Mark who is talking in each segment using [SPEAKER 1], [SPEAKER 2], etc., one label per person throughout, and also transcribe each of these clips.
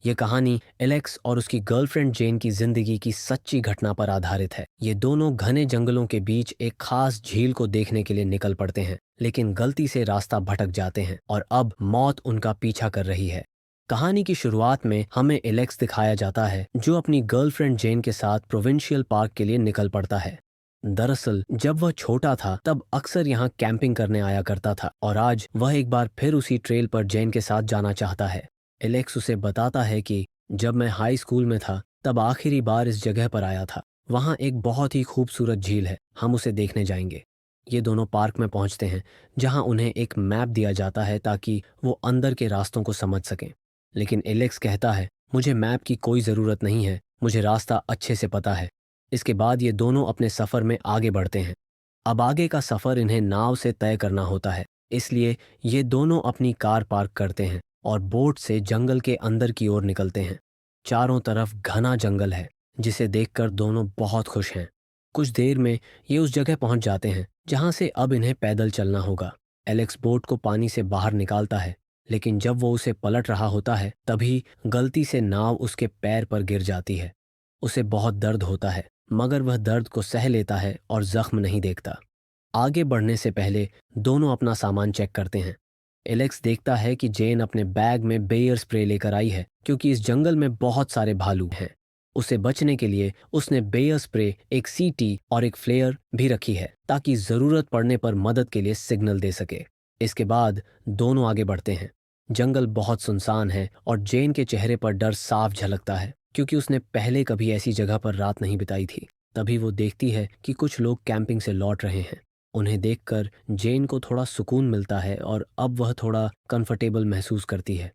[SPEAKER 1] ये कहानी एलेक्स और उसकी गर्लफ्रेंड जेन की जिंदगी की सच्ची घटना पर आधारित है। ये दोनों घने जंगलों के बीच एक खास झील को देखने के लिए निकल पड़ते हैं, लेकिन गलती से रास्ता भटक जाते हैं और अब मौत उनका पीछा कर रही है। कहानी की शुरुआत में हमें एलेक्स दिखाया जाता है, जो अपनी गर्लफ्रेंड जेन के साथ प्रोविंशियल पार्क के लिए निकल पड़ता है। दरअसल जब वह छोटा था तब अक्सर यहाँ कैंपिंग करने आया करता था और आज वह एक बार फिर उसी ट्रेल पर जेन के साथ जाना चाहता है। एलेक्स उसे बताता है कि जब मैं हाई स्कूल में था तब आखिरी बार इस जगह पर आया था। वहाँ एक बहुत ही खूबसूरत झील है, हम उसे देखने जाएंगे। ये दोनों पार्क में पहुँचते हैं, जहाँ उन्हें एक मैप दिया जाता है ताकि वो अंदर के रास्तों को समझ सकें। लेकिन एलेक्स कहता है, मुझे मैप की कोई ज़रूरत नहीं है, मुझे रास्ता अच्छे से पता है। इसके बाद ये दोनों अपने सफ़र में आगे बढ़ते हैं। अब आगे का सफ़र इन्हें नाव से तय करना होता है, इसलिए ये दोनों अपनी कार पार्क करते हैं और बोट से जंगल के अंदर की ओर निकलते हैं। चारों तरफ घना जंगल है, जिसे देखकर दोनों बहुत खुश हैं। कुछ देर में ये उस जगह पहुंच जाते हैं जहां से अब इन्हें पैदल चलना होगा। एलेक्स बोट को पानी से बाहर निकालता है, लेकिन जब वो उसे पलट रहा होता है तभी गलती से नाव उसके पैर पर गिर जाती है। उसे बहुत दर्द होता है, मगर वह दर्द को सह लेता है और जख्म नहीं देखता। आगे बढ़ने से पहले दोनों अपना सामान चेक करते हैं। एलेक्स देखता है कि जेन अपने बैग में बेयर स्प्रे लेकर आई है, क्योंकि इस जंगल में बहुत सारे भालू हैं। उसे बचने के लिए उसने बेयर स्प्रे, एक सीटी और एक फ्लेयर भी रखी है, ताकि ज़रूरत पड़ने पर मदद के लिए सिग्नल दे सके। इसके बाद दोनों आगे बढ़ते हैं। जंगल बहुत सुनसान है और जेन के चेहरे पर डर साफ झलकता है, क्योंकि उसने पहले कभी ऐसी जगह पर रात नहीं बिताई थी। तभी वो देखती है कि कुछ लोग कैंपिंग से लौट रहे हैं। उन्हें देखकर जेन को थोड़ा सुकून मिलता है और अब वह थोड़ा कंफर्टेबल महसूस करती है।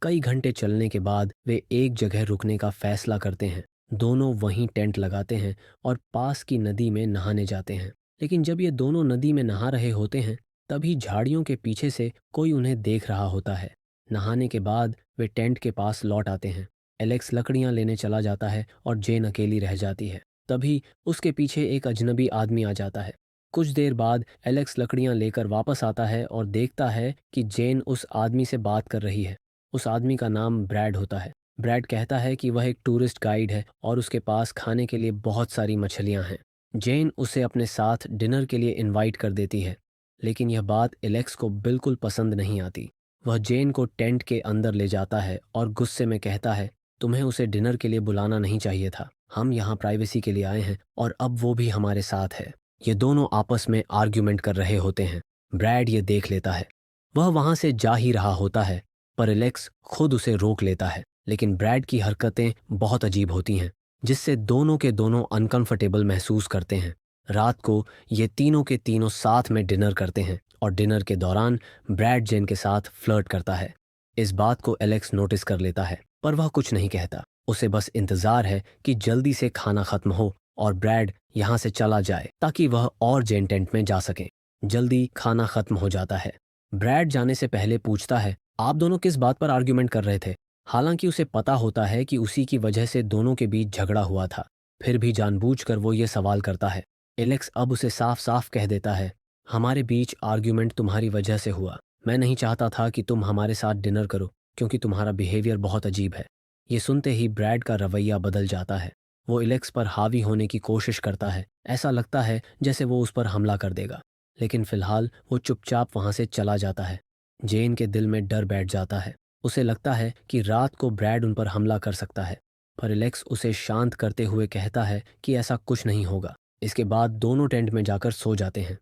[SPEAKER 1] कई घंटे चलने के बाद वे एक जगह रुकने का फैसला करते हैं। दोनों वहीं टेंट लगाते हैं और पास की नदी में नहाने जाते हैं। लेकिन जब ये दोनों नदी में नहा रहे होते हैं तभी झाड़ियों के पीछे से कोई उन्हें देख रहा होता है। नहाने के बाद वे टेंट के पास लौट आते हैं। एलेक्स लकड़ियां लेने चला जाता है और जेन अकेली रह जाती है। तभी उसके पीछे एक अजनबी आदमी आ जाता है। कुछ देर बाद एलेक्स लकड़ियां लेकर वापस आता है और देखता है कि जेन उस आदमी से बात कर रही है। उस आदमी का नाम ब्रैड होता है। ब्रैड कहता है कि वह एक टूरिस्ट गाइड है और उसके पास खाने के लिए बहुत सारी मछलियां हैं। जेन उसे अपने साथ डिनर के लिए इनवाइट कर देती है, लेकिन यह बात एलेक्स को बिल्कुल पसंद नहीं आती। वह जेन को टेंट के अंदर ले जाता है और गुस्से में कहता है, तुम्हें उसे डिनर के लिए बुलाना नहीं चाहिए था। हम यहाँ प्राइवेसी के लिए आए हैं और अब वो भी हमारे साथ है। ये दोनों आपस में आर्ग्यूमेंट कर रहे होते हैं। ब्रैड ये देख लेता है। वह वहां से जा ही रहा होता है, पर एलेक्स खुद उसे रोक लेता है। लेकिन ब्रैड की हरकतें बहुत अजीब होती हैं, जिससे दोनों के दोनों अनकंफर्टेबल महसूस करते हैं। रात को ये तीनों के तीनों साथ में डिनर करते हैं और डिनर के दौरान ब्रैड जेन के साथ फ्लर्ट करता है। इस बात को एलेक्स नोटिस कर लेता है, पर वह कुछ नहीं कहता। उसे बस इंतजार है कि जल्दी से खाना खत्म हो और ब्रैड यहाँ से चला जाए ताकि वह और जेन टेंट में जा सके। जल्दी खाना खत्म हो जाता है। ब्रैड जाने से पहले पूछता है, आप दोनों किस बात पर आर्ग्यूमेंट कर रहे थे? हालांकि उसे पता होता है कि उसी की वजह से दोनों के बीच झगड़ा हुआ था, फिर भी जानबूझकर वो ये सवाल करता है। एलेक्स अब उसे साफ साफ कह देता है, हमारे बीच आर्ग्यूमेंट तुम्हारी वजह से हुआ। मैं नहीं चाहता था कि तुम हमारे साथ डिनर करो, क्योंकि तुम्हारा बिहेवियर बहुत अजीब है। ये सुनते ही ब्रैड का रवैया बदल जाता है। वो एलेक्स पर हावी होने की कोशिश करता है। ऐसा लगता है जैसे वो उस पर हमला कर देगा, लेकिन फिलहाल वो चुपचाप वहां से चला जाता है। जेन के दिल में डर बैठ जाता है। उसे लगता है कि रात को ब्रैड उन पर हमला कर सकता है, पर एलेक्स उसे शांत करते हुए कहता है कि ऐसा कुछ नहीं होगा। इसके बाद दोनों टेंट में जाकर सो जाते हैं।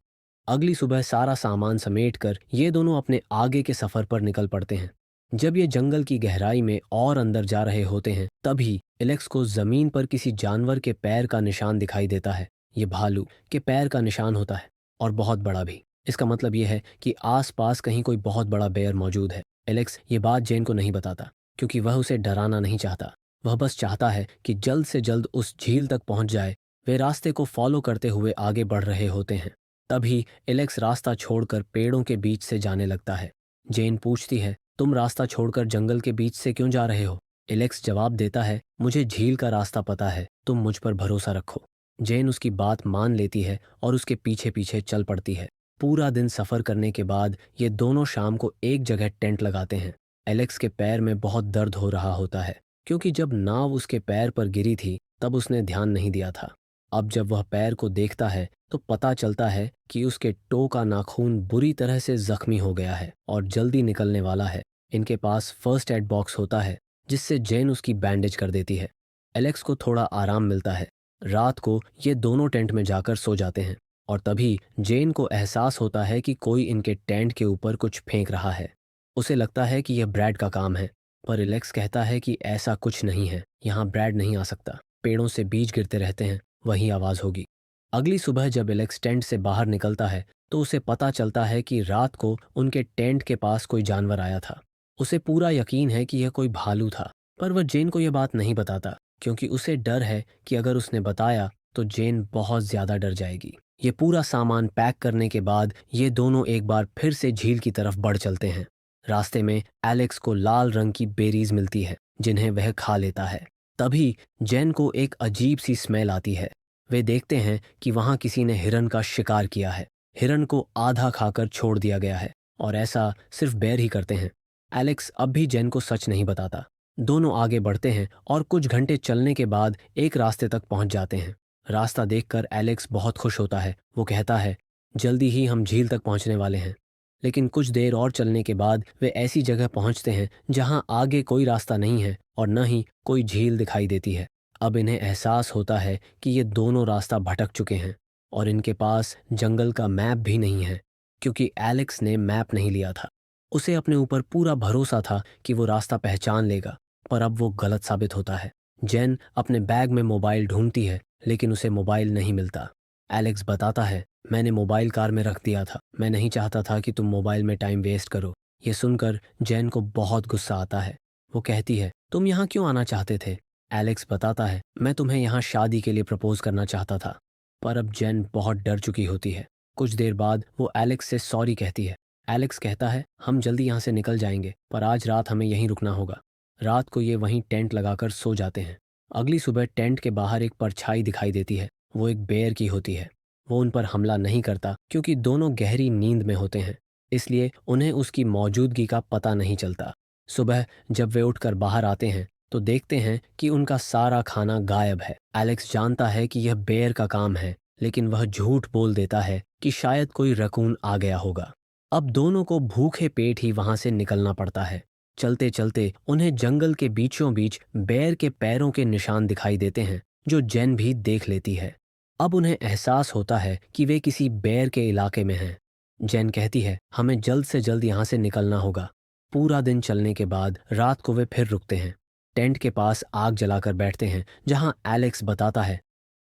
[SPEAKER 1] अगली सुबह सारा सामान समेटकर ये दोनों अपने आगे के सफर पर निकल पड़ते हैं। जब ये जंगल की गहराई में और अंदर जा रहे होते हैं तभी एलेक्स को जमीन पर किसी जानवर के पैर का निशान दिखाई देता है। ये भालू के पैर का निशान होता है और बहुत बड़ा भी। इसका मतलब यह है कि आसपास कहीं कोई बहुत बड़ा बेयर मौजूद है। एलेक्स ये बात जेन को नहीं बताता, क्योंकि वह उसे डराना नहीं चाहता। वह बस चाहता है कि जल्द से जल्द उस झील तक पहुंच जाए। वे रास्ते को फॉलो करते हुए आगे बढ़ रहे होते हैं। तभी एलेक्स रास्ता छोड़कर पेड़ों के बीच से जाने लगता है। जेन पूछती है, तुम रास्ता छोड़कर जंगल के बीच से क्यों जा रहे हो? एलेक्स जवाब देता है, मुझे झील का रास्ता पता है, तुम मुझ पर भरोसा रखो। जेन उसकी बात मान लेती है और उसके पीछे पीछे चल पड़ती है। पूरा दिन सफ़र करने के बाद ये दोनों शाम को एक जगह टेंट लगाते हैं। एलेक्स के पैर में बहुत दर्द हो रहा होता है। क्योंकि जब नाव उसके पैर पर गिरी थी तब उसने ध्यान नहीं दिया था। अब जब वह पैर को देखता है तो पता चलता है कि उसके टो का नाखून बुरी तरह से जख्मी हो गया है और जल्दी निकलने वाला है। इनके पास फर्स्ट एड बॉक्स होता है जिससे जेन उसकी बैंडेज कर देती है। एलेक्स को थोड़ा आराम मिलता है। रात को ये दोनों टेंट में जाकर सो जाते हैं और तभी जेन को एहसास होता है कि कोई इनके टेंट के ऊपर कुछ फेंक रहा है। उसे लगता है कि यह ब्रैड का काम है, पर एलेक्स कहता है कि ऐसा कुछ नहीं है, यहाँ ब्रैड नहीं आ सकता। पेड़ों से बीज गिरते रहते हैं, वही आवाज़ होगी। अगली सुबह जब एलेक्स टेंट से बाहर निकलता है तो उसे पता चलता है कि रात को उनके टेंट के पास कोई जानवर आया था। उसे पूरा यकीन है कि यह कोई भालू था, पर वह जेन को यह बात नहीं बताता क्योंकि उसे डर है कि अगर उसने बताया तो जेन बहुत ज़्यादा डर जाएगी। ये पूरा सामान पैक करने के बाद ये दोनों एक बार फिर से झील की तरफ बढ़ चलते हैं। रास्ते में एलेक्स को लाल रंग की बेरीज मिलती है जिन्हें वह खा लेता है। तभी जेन को एक अजीब सी स्मेल आती है। वे देखते हैं कि वहां किसी ने हिरन का शिकार किया है। हिरन को आधा खाकर छोड़ दिया गया है और ऐसा सिर्फ बेर ही करते हैं। एलेक्स अब भी जेन को सच नहीं बताता। दोनों आगे बढ़ते हैं और कुछ घंटे चलने के बाद एक रास्ते तक पहुंच जाते हैं। रास्ता देखकर एलेक्स बहुत खुश होता है। वो कहता है, जल्दी ही हम झील तक पहुंचने वाले हैं। लेकिन कुछ देर और चलने के बाद वे ऐसी जगह पहुंचते हैं जहां आगे कोई रास्ता नहीं है और न ही कोई झील दिखाई देती है। अब इन्हें एहसास होता है कि ये दोनों रास्ता भटक चुके हैं और इनके पास जंगल का मैप भी नहीं है क्योंकि एलेक्स ने मैप नहीं लिया था। उसे अपने ऊपर पूरा भरोसा था कि वो रास्ता पहचान लेगा, पर अब वो गलत साबित होता है। जेन अपने बैग में मोबाइल ढूंढती है लेकिन उसे मोबाइल नहीं मिलता। एलेक्स बताता है, मैंने मोबाइल कार में रख दिया था, मैं नहीं चाहता था कि तुम मोबाइल में टाइम वेस्ट करो। ये सुनकर जेन को बहुत गुस्सा आता है। वो कहती है, तुम यहाँ क्यों आना चाहते थे? एलेक्स बताता है, मैं तुम्हें यहाँ शादी के लिए प्रपोज करना चाहता था। पर अब जेन बहुत डर चुकी होती है। कुछ देर बाद वो एलेक्स से सॉरी कहती है। एलेक्स कहता है, हम जल्दी यहाँ से निकल जाएंगे, पर आज रात हमें यहीं रुकना होगा। रात को ये वहीं टेंट लगाकर सो जाते हैं। अगली सुबह टेंट के बाहर एक परछाई दिखाई देती है। वो एक बेर की होती है। वो उन पर हमला नहीं करता क्योंकि दोनों गहरी नींद में होते हैं, इसलिए उन्हें उसकी मौजूदगी का पता नहीं चलता। सुबह जब वे उठकर बाहर आते हैं तो देखते हैं कि उनका सारा खाना गायब है। एलेक्स जानता है कि यह बेर का काम है, लेकिन वह झूठ बोल देता है कि शायद कोई रकून आ गया होगा। अब दोनों को भूखे पेट ही वहां से निकलना पड़ता है। चलते चलते उन्हें जंगल के बीचों बीच बेर के पैरों के निशान दिखाई देते हैं जो जेन भी देख लेती है। अब उन्हें एहसास होता है कि वे किसी बेर के इलाके में हैं। जेन कहती है, हमें जल्द से जल्द यहाँ से निकलना होगा। पूरा दिन चलने के बाद रात को वे फिर रुकते हैं। टेंट के पास आग जलाकर बैठते हैं जहाँ एलेक्स बताता है,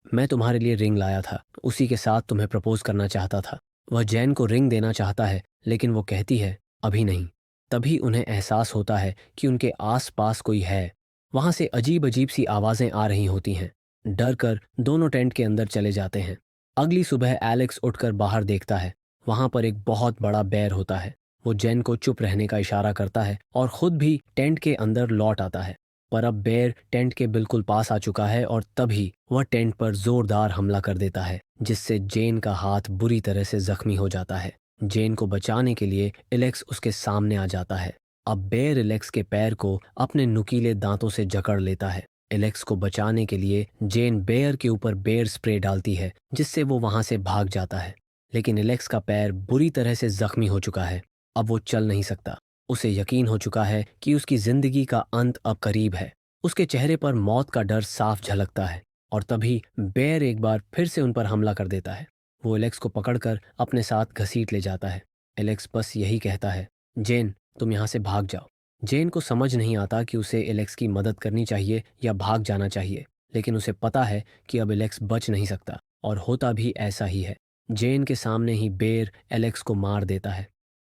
[SPEAKER 1] मैं तुम्हारे लिए रिंग लाया था, उसी के साथ तुम्हें प्रपोज करना चाहता था। वह जेन को रिंग देना चाहता है लेकिन वो कहती है, अभी नहीं। तभी उन्हें एहसास होता है कि उनके आसपास कोई है। वहां से अजीब अजीब सी आवाजें आ रही होती हैं। डर कर दोनों टेंट के अंदर चले जाते हैं। अगली सुबह एलेक्स उठकर बाहर देखता है। वहां पर एक बहुत बड़ा बेर होता है। वो जेन को चुप रहने का इशारा करता है और खुद भी टेंट के अंदर लौट आता है। पर अब बेर टेंट के बिल्कुल पास आ चुका है और तभी वह टेंट पर जोरदार हमला कर देता है जिससे जेन का हाथ बुरी तरह से जख्मी हो जाता है। जेन को बचाने के लिए एलेक्स उसके सामने आ जाता है। अब बेर एलेक्स के पैर को अपने नुकीले दांतों से जकड़ लेता है। एलेक्स को बचाने के लिए जेन बेयर के ऊपर बेर स्प्रे डालती है जिससे वो वहां से भाग जाता है। लेकिन एलेक्स का पैर बुरी तरह से जख्मी हो चुका है। अब वो चल नहीं सकता। उसे यकीन हो चुका है कि उसकी जिंदगी का अंत अब करीब है। उसके चेहरे पर मौत का डर साफ झलकता है और तभी बेयर एक बार फिर से उन पर हमला कर देता है। वो एलेक्स को पकड़कर अपने साथ घसीट ले जाता है। एलेक्स बस यही कहता है, जेन तुम यहाँ से भाग जाओ। जेन को समझ नहीं आता कि उसे एलेक्स की मदद करनी चाहिए या भाग जाना चाहिए, लेकिन उसे पता है कि अब एलेक्स बच नहीं सकता और होता भी ऐसा ही है। जेन के सामने ही बेर एलेक्स को मार देता है।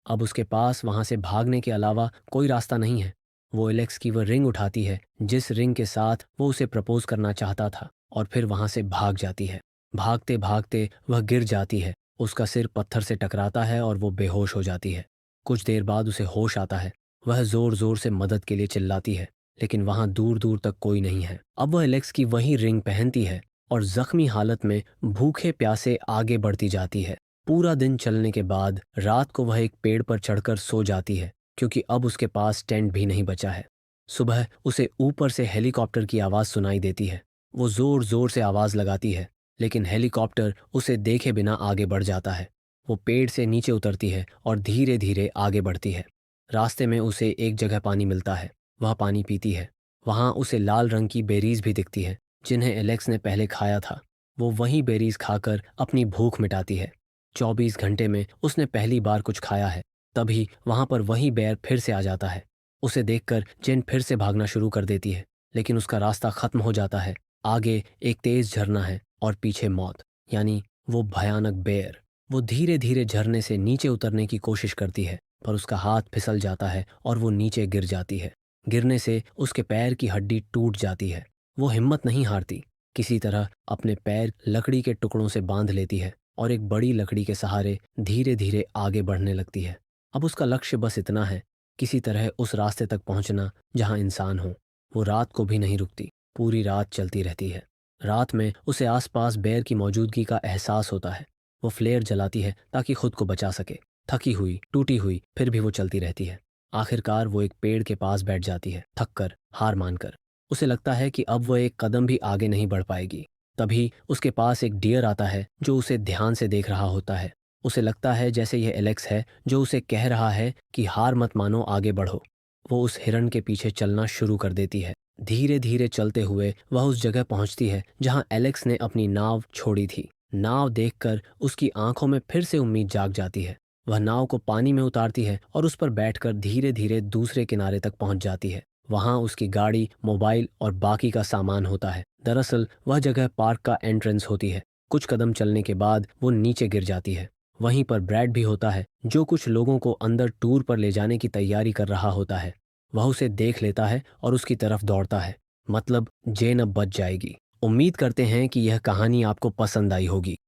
[SPEAKER 1] अब उसके पास वहां से भागने के अलावा कोई रास्ता नहीं है। वो एलेक्स की वह रिंग उठाती है जिस रिंग के साथ वो उसे प्रपोज करना चाहता था और फिर वहां से भाग जाती है। भागते भागते वह गिर जाती है। उसका सिर पत्थर से टकराता है और वो बेहोश हो जाती है। कुछ देर बाद उसे होश आता है। वह जोर जोर से मदद के लिए चिल्लाती है, लेकिन वहां दूर दूर तक कोई नहीं है। अब वह एलेक्स की वही रिंग पहनती है और जख्मी हालत में भूखे प्यासे आगे बढ़ती जाती है। पूरा दिन चलने के बाद रात को वह एक पेड़ पर चढ़कर सो जाती है क्योंकि अब उसके पास टेंट भी नहीं बचा है। सुबह उसे ऊपर से हेलीकॉप्टर की आवाज़ सुनाई देती है। वो ज़ोर ज़ोर से आवाज़ लगाती है, लेकिन हेलीकॉप्टर उसे देखे बिना आगे बढ़ जाता है। वो पेड़ से नीचे उतरती है और धीरे धीरे आगे बढ़ती है। रास्ते में उसे एक जगह पानी मिलता है। वह पानी पीती है। वहाँ उसे लाल रंग की बेरीज भी दिखती है, जिन्हें एलेक्स ने पहले खाया था। वो वही बेरीज खाकर अपनी भूख मिटाती है। 24 घंटे में उसने पहली बार कुछ खाया है। तभी वहाँ पर वही बेर फिर से आ जाता है। उसे देखकर जेन फिर से भागना शुरू कर देती है, लेकिन उसका रास्ता खत्म हो जाता है। आगे एक तेज झरना है और पीछे मौत, यानी वो भयानक बेर। वो धीरे धीरे झरने से नीचे उतरने की कोशिश करती है, पर उसका हाथ फिसल जाता है और वो नीचे गिर जाती है। गिरने से उसके पैर की हड्डी टूट जाती है। वो हिम्मत नहीं हारती। किसी तरह अपने पैर लकड़ी के टुकड़ों से बांध लेती है और एक बड़ी लकड़ी के सहारे धीरे धीरे आगे बढ़ने लगती है। अब उसका लक्ष्य बस इतना है, किसी तरह उस रास्ते तक पहुंचना जहां इंसान हो। वो रात को भी नहीं रुकती, पूरी रात चलती रहती है। रात में उसे आसपास बेर की मौजूदगी का एहसास होता है। वो फ्लेयर जलाती है ताकि खुद को बचा सके। थकी हुई, टूटी हुई, फिर भी वो चलती रहती है। आखिरकार वो एक पेड़ के पास बैठ जाती है, थक कर, हार मानकर। उसे लगता है कि अब वो एक कदम भी आगे नहीं बढ़ पाएगी। तभी उसके पास एक डियर आता है जो उसे ध्यान से देख रहा होता है। उसे लगता है जैसे यह एलेक्स है जो उसे कह रहा है कि हार मत मानो, आगे बढ़ो। वो उस हिरण के पीछे चलना शुरू कर देती है। धीरे धीरे चलते हुए वह उस जगह पहुंचती है जहां एलेक्स ने अपनी नाव छोड़ी थी। नाव देखकर उसकी आंखों में फिर से उम्मीद जाग जाती है। वह नाव को पानी में उतारती है और उस पर बैठकर धीरे धीरे दूसरे किनारे तक पहुंच जाती है। वहां उसकी गाड़ी, मोबाइल और बाकी का सामान होता है। दरअसल वह जगह पार्क का एंट्रेंस होती है। कुछ कदम चलने के बाद वो नीचे गिर जाती है। वहीं पर ब्रैड भी होता है जो कुछ लोगों को अंदर टूर पर ले जाने की तैयारी कर रहा होता है। वह उसे देख लेता है और उसकी तरफ दौड़ता है। मतलब जेन अब बच जाएगी। उम्मीद करते हैं कि यह कहानी आपको पसंद आई होगी।